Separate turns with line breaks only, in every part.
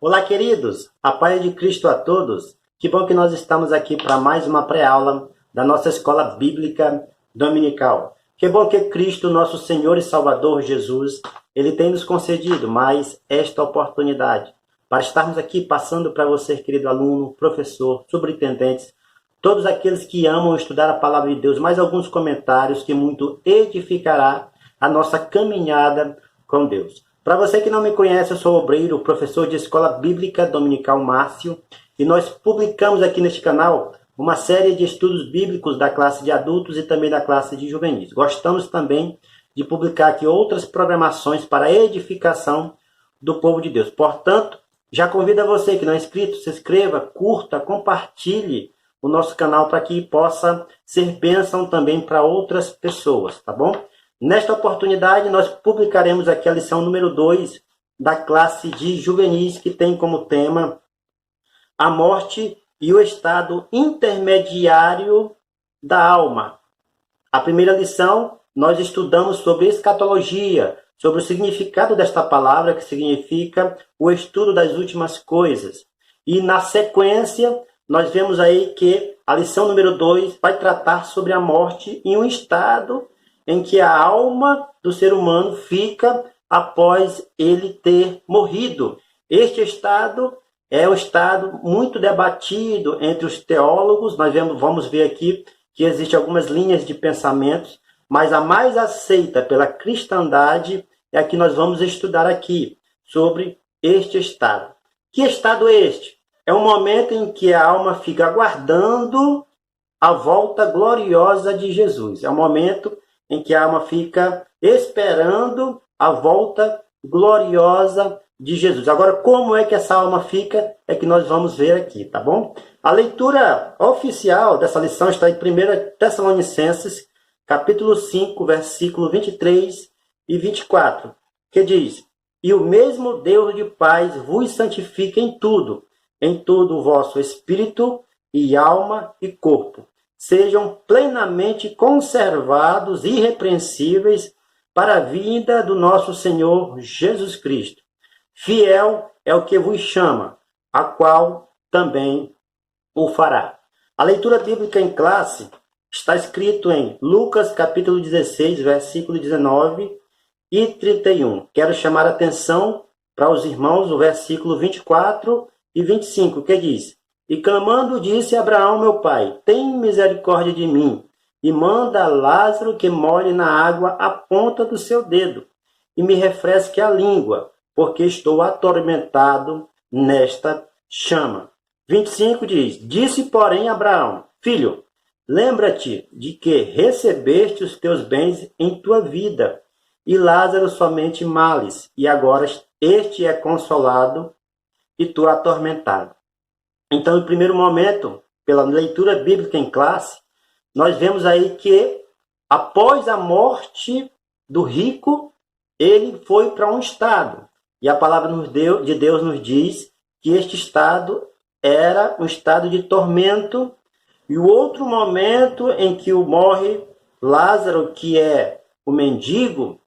Olá, queridos! A paz de Cristo a todos! Que bom que nós estamos aqui para mais uma pré-aula da nossa Escola Bíblica Dominical. Que bom que Cristo, nosso Senhor e Salvador Jesus, Ele tem nos concedido mais esta oportunidade para estarmos aqui passando para você, querido aluno, professor, superintendentes, todos aqueles que amam estudar a Palavra de Deus, mais alguns comentários que muito edificará a nossa caminhada com Deus. Para você que não me conhece, eu sou obreiro, professor de Escola Bíblica Dominical Márcio, e nós publicamos aqui neste canal uma série de estudos bíblicos da classe de adultos e também da classe de juvenis. Gostamos também de publicar aqui outras programações para a edificação do povo de Deus. Portanto, já convido a você que não é inscrito, se inscreva, curta, compartilhe o nosso canal para que possa ser bênção também para outras pessoas, tá bom? Nesta oportunidade, nós publicaremos aqui a lição número 2 da classe de juvenis, que tem como tema a morte e o estado intermediário da alma. A primeira lição, nós estudamos sobre escatologia, sobre o significado desta palavra, que significa o estudo das últimas coisas. E na sequência, nós vemos aí que a lição número 2 vai tratar sobre a morte em um estado em que a alma do ser humano fica após ele ter morrido. Este estado é um estado muito debatido entre os teólogos. Nós vamos ver aqui que existem algumas linhas de pensamentos, mas a mais aceita pela cristandade é a que nós vamos estudar aqui, sobre este estado. Que estado é este? É um momento em que a alma fica aguardando a volta gloriosa de Jesus. É um momento em que a alma fica esperando a volta gloriosa de Jesus. Agora, como é que essa alma fica, é que nós vamos ver aqui, tá bom? A leitura oficial dessa lição está em 1 Tessalonicenses, capítulo 5, versículo 23 e 24, que diz: E o mesmo Deus de paz vos santifique em todo o vosso espírito e alma e corpo. Sejam plenamente conservados, irrepreensíveis, para a vinda do nosso Senhor Jesus Cristo. Fiel é o que vos chama, a qual também o fará. A leitura bíblica em classe está escrito em Lucas, capítulo 16, versículo 19 e 31. Quero chamar a atenção para os irmãos o versículo 24 e 25, que diz: E clamando disse a Abraão, meu pai, tem misericórdia de mim, e manda a Lázaro que molhe na água a ponta do seu dedo, e me refresque a língua, porque estou atormentado nesta chama. 25 diz: Disse, porém, Abraão, filho, lembra-te de que recebeste os teus bens em tua vida, e Lázaro somente males, e agora este é consolado e tu atormentado. Então, em primeiro momento, pela leitura bíblica em classe, nós vemos aí que após a morte do rico, ele foi para um estado. E a palavra de Deus nos diz que este estado era um estado de tormento. E o outro momento em que morre Lázaro, que é o mendigo,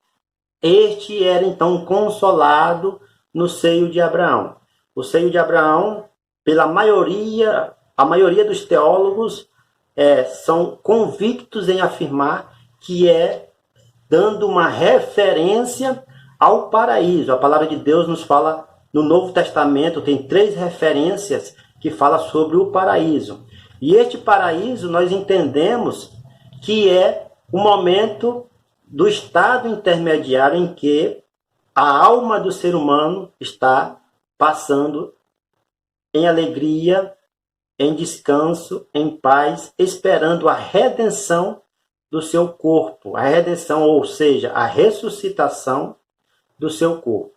este era então consolado no seio de Abraão. O seio de Abraão, a maioria dos teólogos são convictos em afirmar que é dando uma referência ao paraíso. A palavra de Deus nos fala, no Novo Testamento, tem 3 referências que falam sobre o paraíso. E este paraíso nós entendemos que é o momento do estado intermediário em que a alma do ser humano está passando em alegria, em descanso, em paz, esperando a redenção do seu corpo. A redenção, ou seja, a ressuscitação do seu corpo.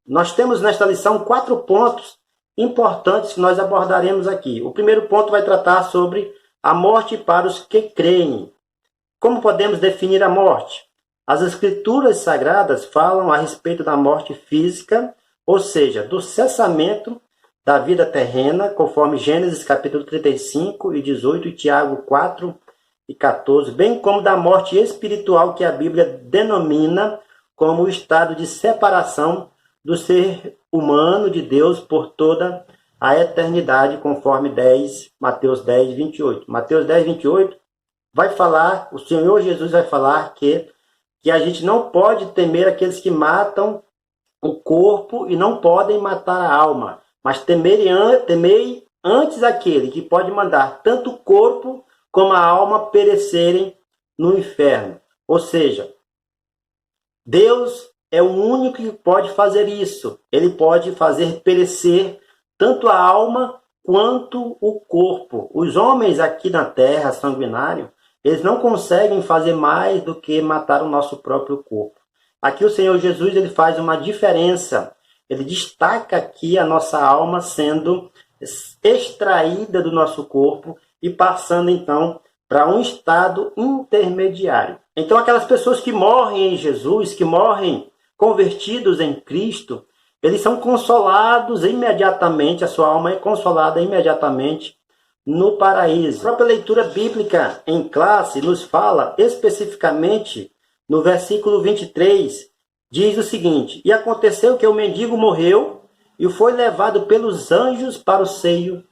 Nós temos nesta lição 4 pontos importantes que nós abordaremos aqui. O primeiro ponto vai tratar sobre a morte para os que creem. Como podemos definir a morte? As Escrituras Sagradas falam a respeito da morte física, ou seja, do cessamento da vida terrena, conforme Gênesis capítulo 35 e 18 e Tiago 4 e 14, bem como da morte espiritual que a Bíblia denomina como o estado de separação do ser humano de Deus por toda a eternidade, conforme Mateus 10, 28. Mateus 10, 28 vai falar, o Senhor Jesus vai falar que a gente não pode temer aqueles que matam o corpo e não podem matar a alma, mas temei antes aquele que pode mandar tanto o corpo como a alma perecerem no inferno. Ou seja, Deus é o único que pode fazer isso. Ele pode fazer perecer tanto a alma quanto o corpo. Os homens aqui na terra, sanguinários, eles não conseguem fazer mais do que matar o nosso próprio corpo. Aqui o Senhor Jesus ele faz uma diferença. Ele destaca aqui a nossa alma sendo extraída do nosso corpo e passando então para um estado intermediário. Então aquelas pessoas que morrem em Jesus, que morrem convertidos em Cristo, eles são consolados imediatamente, a sua alma é consolada imediatamente no paraíso. A própria leitura bíblica em classe nos fala especificamente no versículo 23, diz o seguinte: E aconteceu que o mendigo morreu e foi levado pelos anjos para o seio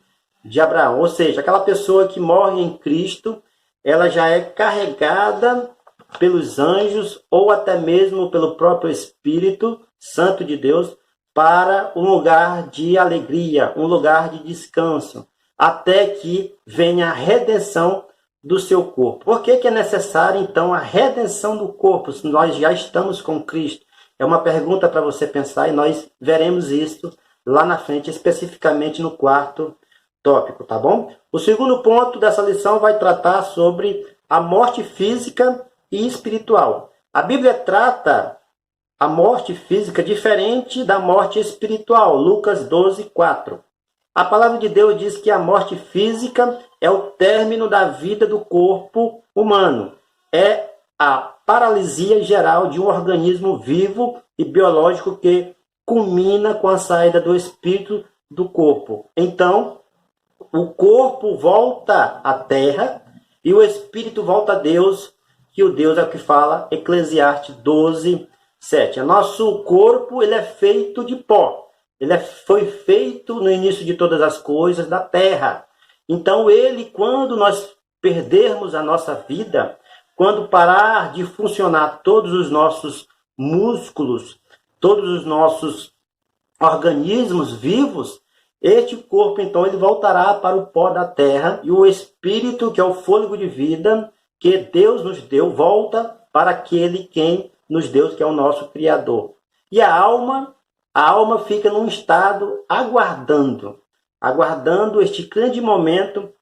de Abraão. Ou seja, aquela pessoa que morre em Cristo, ela já é carregada pelos anjos ou até mesmo pelo próprio Espírito Santo de Deus para um lugar de alegria, um lugar de descanso, até que venha a redenção do seu corpo. Por que é necessário, então, a redenção do corpo, se nós já estamos com Cristo? É uma pergunta para você pensar e nós veremos isso lá na frente, especificamente no quarto tópico, tá bom? O segundo ponto dessa lição vai tratar sobre a morte física e espiritual. A Bíblia trata a morte física diferente da morte espiritual. Lucas 12, 4. A palavra de Deus diz que a morte física é o término da vida do corpo humano. É a paralisia geral de um organismo vivo e biológico que culmina com a saída do espírito do corpo. Então, o corpo volta à terra e o espírito volta a Deus, que o Deus é o que fala, Eclesiastes 12, 7. O nosso corpo ele é feito de pó. Foi feito no início de todas as coisas da terra. Então ele, quando nós perdermos a nossa vida, quando parar de funcionar todos os nossos músculos, todos os nossos organismos vivos, este corpo então ele voltará para o pó da terra e o espírito, que é o fôlego de vida que Deus nos deu, volta para aquele quem nos deu, que é o nosso Criador. E a alma fica num estado aguardando este grande momento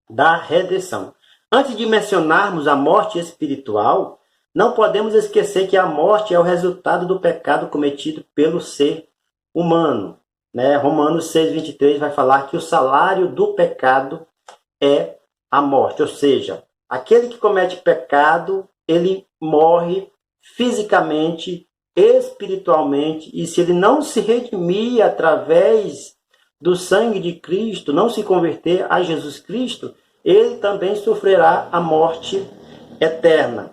da redenção. Antes de mencionarmos a morte espiritual, não podemos esquecer que a morte é o resultado do pecado cometido pelo ser humano. Romanos 6,23 vai falar que o salário do pecado é a morte. Ou seja, aquele que comete pecado, ele morre fisicamente, espiritualmente, e se ele não se redimir através do sangue de Cristo, não se converter a Jesus Cristo, ele também sofrerá a morte eterna.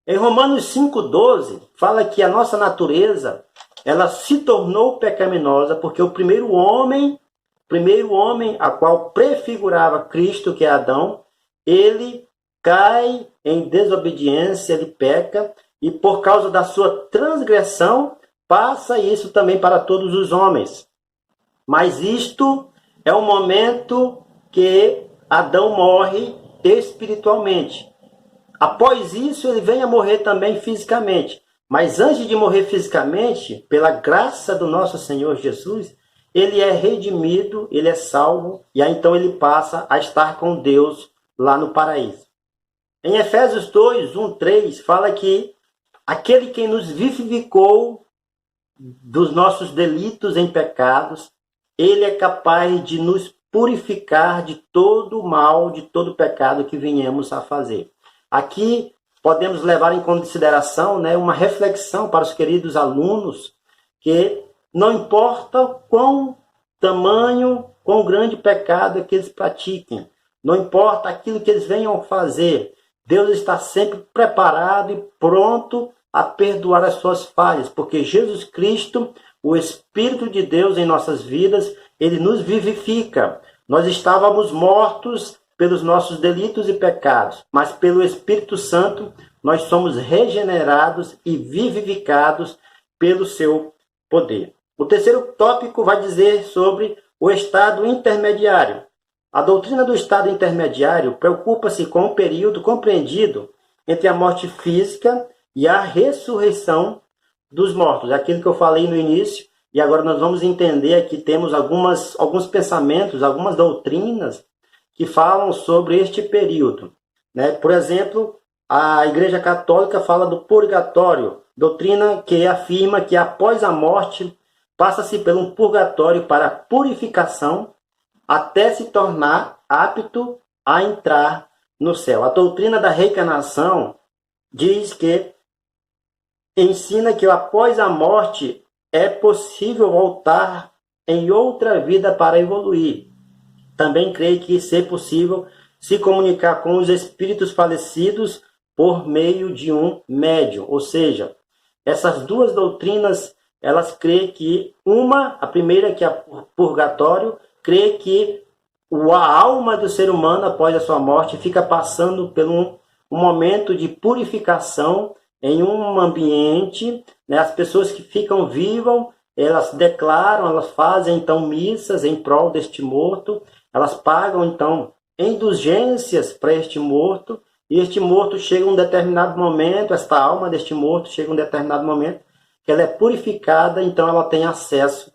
Em Romanos 5,12, fala que a nossa natureza, ela se tornou pecaminosa porque o primeiro homem, a qual prefigurava Cristo, que é Adão, ele cai em desobediência, ele peca, e por causa da sua transgressão, passa isso também para todos os homens. Mas isto é o momento que Adão morre espiritualmente. Após isso, ele vem a morrer também fisicamente. Mas antes de morrer fisicamente, pela graça do nosso Senhor Jesus, ele é redimido, ele é salvo, e aí então ele passa a estar com Deus lá no paraíso. Em Efésios 2, 1, 3, fala que aquele que nos vivificou dos nossos delitos em pecados, ele é capaz de nos purificar de todo o mal, de todo o pecado que venhamos a fazer. Aqui podemos levar em consideração uma reflexão para os queridos alunos, que não importa quão grande pecado é que eles pratiquem, não importa aquilo que eles venham fazer, Deus está sempre preparado e pronto a perdoar as suas falhas, porque Jesus Cristo o Espírito de Deus em nossas vidas, ele nos vivifica. Nós estávamos mortos pelos nossos delitos e pecados, mas pelo Espírito Santo nós somos regenerados e vivificados pelo seu poder. O terceiro tópico vai dizer sobre o estado intermediário. A doutrina do estado intermediário preocupa-se com o período compreendido entre a morte física e a ressurreição dos mortos. Aquilo que eu falei no início, e agora nós vamos entender que temos alguns pensamentos, algumas doutrinas que falam sobre este período. Por exemplo, a Igreja Católica fala do purgatório, doutrina que afirma que após a morte passa-se por um purgatório para purificação até se tornar apto a entrar no céu. A doutrina da reencarnação diz que ensina que após a morte é possível voltar em outra vida para evoluir. Também creio que ser possível se comunicar com os espíritos falecidos por meio de um médium. Ou seja, essas duas doutrinas, elas creem que a primeira que é o purgatório, crê que a alma do ser humano após a sua morte fica passando por um momento de purificação em um ambiente, as pessoas que ficam vivas, elas declaram, elas fazem então missas em prol deste morto, elas pagam então indulgências para este morto, e este morto chega a um determinado momento, esta alma deste morto chega a um determinado momento, que ela é purificada, então ela tem acesso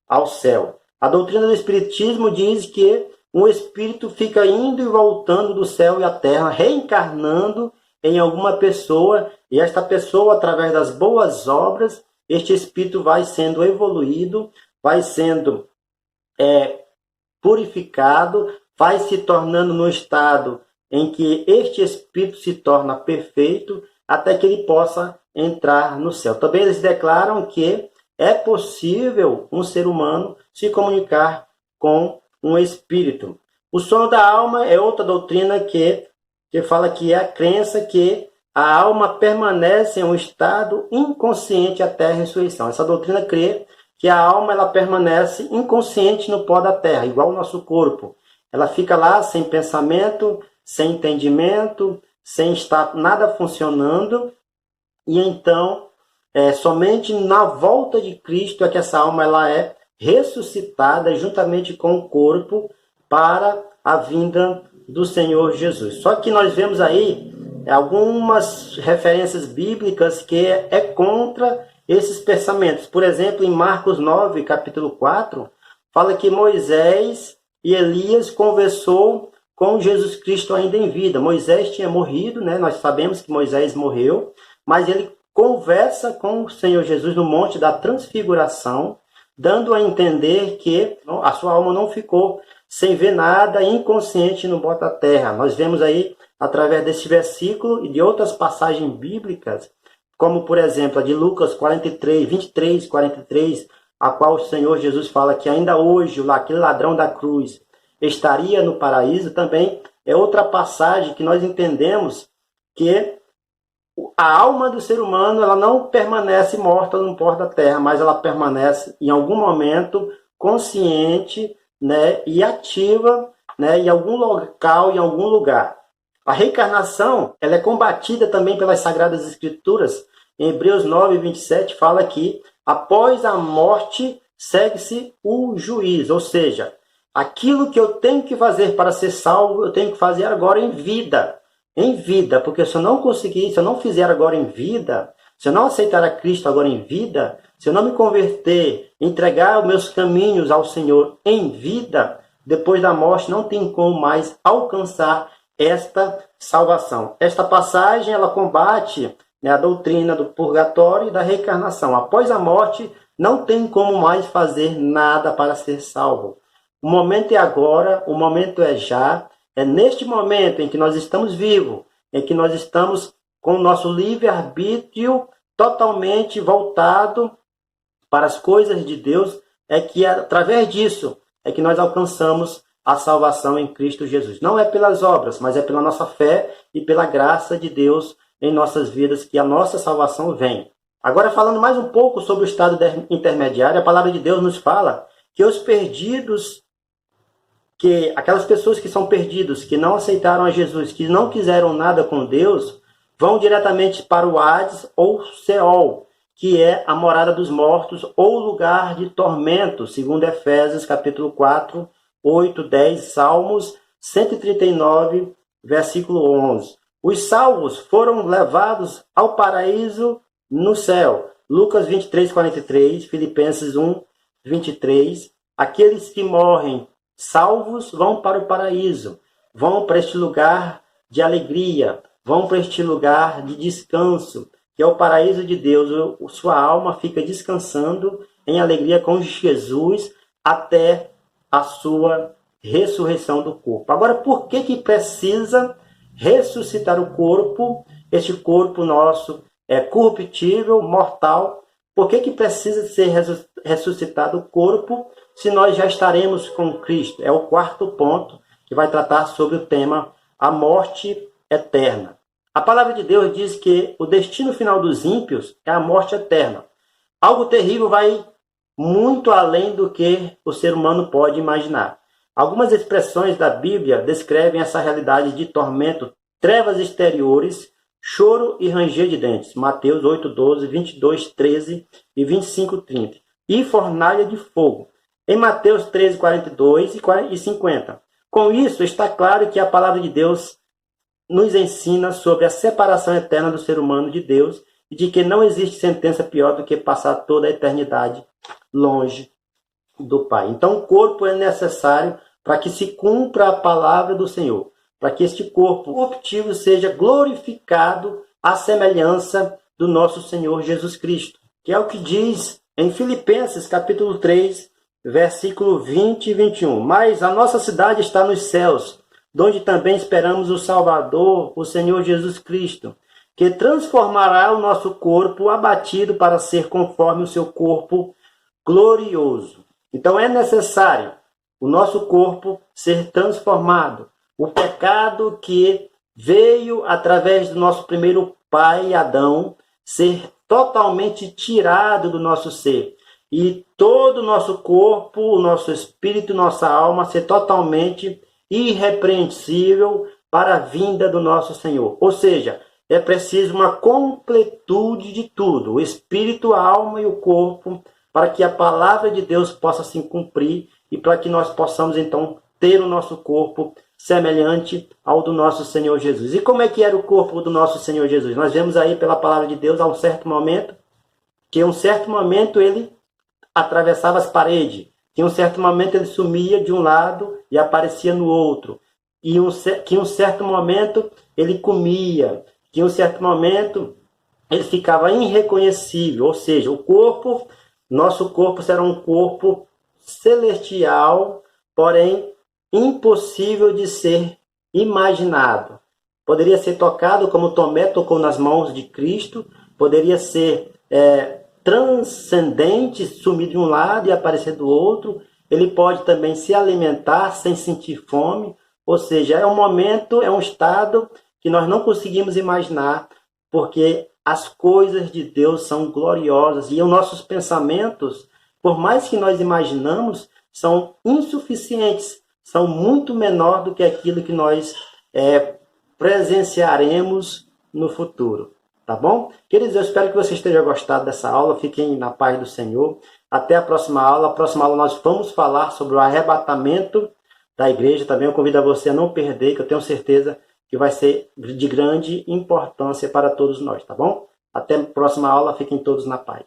ao céu. A doutrina do Espiritismo diz que um espírito fica indo e voltando do céu e a terra, reencarnando em alguma pessoa, e esta pessoa, através das boas obras, este espírito vai sendo evoluído, vai sendo purificado, vai se tornando no estado em que este espírito se torna perfeito, até que ele possa entrar no céu. Também eles declaram que é possível um ser humano se comunicar com um espírito. O sono da alma é outra doutrina que fala que é a crença que a alma permanece em um estado inconsciente até a ressurreição. Essa doutrina crê que a alma ela permanece inconsciente no pó da terra, igual o nosso corpo. Ela fica lá sem pensamento, sem entendimento, sem estar nada funcionando, e então somente na volta de Cristo é que essa alma ela é ressuscitada juntamente com o corpo para a vinda do Senhor Jesus. Só que nós vemos aí algumas referências bíblicas que é contra esses pensamentos. Por exemplo, em Marcos 9, capítulo 4, fala que Moisés e Elias conversou com Jesus Cristo ainda em vida. Moisés tinha morrido, nós sabemos que Moisés morreu, mas ele conversa com o Senhor Jesus no Monte da Transfiguração, dando a entender que a sua alma não ficou sem ver nada, inconsciente no pó da terra. Nós vemos aí, através desse versículo e de outras passagens bíblicas, como, por exemplo, a de Lucas 23, 43, a qual o Senhor Jesus fala que ainda hoje aquele ladrão da cruz estaria no paraíso, também é outra passagem que nós entendemos que a alma do ser humano ela não permanece morta no pó da terra, mas ela permanece em algum momento consciente, e ativa, em algum local, em algum lugar. A reencarnação ela é combatida também pelas Sagradas Escrituras. Em Hebreus 9, 27 fala que após a morte segue-se o juízo, ou seja, aquilo que eu tenho que fazer para ser salvo, eu tenho que fazer agora em vida. Em vida, porque se eu não conseguir, se eu não fizer agora em vida, se eu não aceitar a Cristo agora em vida, se eu não me converter, entregar os meus caminhos ao Senhor em vida, depois da morte não tem como mais alcançar esta salvação. Esta passagem ela combate a doutrina do purgatório e da reencarnação. Após a morte, não tem como mais fazer nada para ser salvo. O momento é agora, o momento é já. É neste momento em que nós estamos vivos, em que nós estamos com o nosso livre-arbítrio totalmente voltado para as coisas de Deus, é que através disso é que nós alcançamos a salvação em Cristo Jesus. Não é pelas obras, mas é pela nossa fé e pela graça de Deus em nossas vidas que a nossa salvação vem. Agora, falando mais um pouco sobre o estado intermediário, a palavra de Deus nos fala que os perdidos, que aquelas pessoas que são perdidos, que não aceitaram a Jesus, que não quiseram nada com Deus, vão diretamente para o Hades ou Seol, que é a morada dos mortos ou lugar de tormento, segundo Efésios capítulo 4, 8, 10, Salmos 139, versículo 11. Os salvos foram levados ao paraíso no céu. Lucas 23, 43, Filipenses 1, 23. Aqueles que morrem salvos vão para o paraíso, vão para este lugar de alegria, vão para este lugar de descanso, que é o paraíso de Deus. Sua alma fica descansando em alegria com Jesus até a sua ressurreição do corpo. Agora, por que precisa ressuscitar o corpo? Este corpo nosso é corruptível, mortal. Por que precisa ser ressuscitado o corpo se nós já estaremos com Cristo? É o quarto ponto que vai tratar sobre o tema a morte eterna. A palavra de Deus diz que o destino final dos ímpios é a morte eterna. Algo terrível vai muito além do que o ser humano pode imaginar. Algumas expressões da Bíblia descrevem essa realidade de tormento, trevas exteriores, choro e ranger de dentes. Mateus 8:12, 22:13 e 25:30. E fornalha de fogo. Em Mateus 13:42 e 50. Com isso, está claro que a palavra de Deus nos ensina sobre a separação eterna do ser humano de Deus e de que não existe sentença pior do que passar toda a eternidade longe do Pai. Então, o corpo é necessário para que se cumpra a palavra do Senhor, para que este corpo corruptível seja glorificado à semelhança do nosso Senhor Jesus Cristo, que é o que diz em Filipenses capítulo 3, versículo 20 e 21. Mas a nossa cidade está nos céus, donde também esperamos o Salvador, o Senhor Jesus Cristo, que transformará o nosso corpo abatido para ser conforme o seu corpo glorioso. Então é necessário o nosso corpo ser transformado. O pecado que veio através do nosso primeiro pai, Adão, ser totalmente tirado do nosso ser. E todo o nosso corpo, o nosso espírito, nossa alma ser totalmente irrepreensível para a vinda do nosso Senhor. Ou seja, é preciso uma completude de tudo, o espírito, a alma e o corpo, para que a palavra de Deus possa se cumprir e para que nós possamos então ter o nosso corpo semelhante ao do nosso Senhor Jesus. E como é que era o corpo do nosso Senhor Jesus? Nós vemos aí pela palavra de Deus a um certo momento, que em um certo momento ele atravessava as paredes, que em um certo momento ele sumia de um lado e aparecia no outro, que em um certo momento ele comia, que em um certo momento ele ficava irreconhecível, ou seja, o corpo, nosso corpo será um corpo celestial, porém impossível de ser imaginado. Poderia ser tocado como Tomé tocou nas mãos de Cristo, poderia ser transcendente, sumir de um lado e aparecer do outro. Ele pode também se alimentar sem sentir fome, ou seja, é um momento, é um estado que nós não conseguimos imaginar, porque as coisas de Deus são gloriosas e os nossos pensamentos, por mais que nós imaginamos, são insuficientes, são muito menor do que aquilo que nós presenciaremos no futuro. Tá bom? Queridos, eu espero que vocês tenham gostado dessa aula. Fiquem na paz do Senhor. Até a próxima aula. A próxima aula nós vamos falar sobre o arrebatamento da igreja. Também eu convido a você a não perder, que eu tenho certeza que vai ser de grande importância para todos nós, tá bom? Até a próxima aula. Fiquem todos na paz.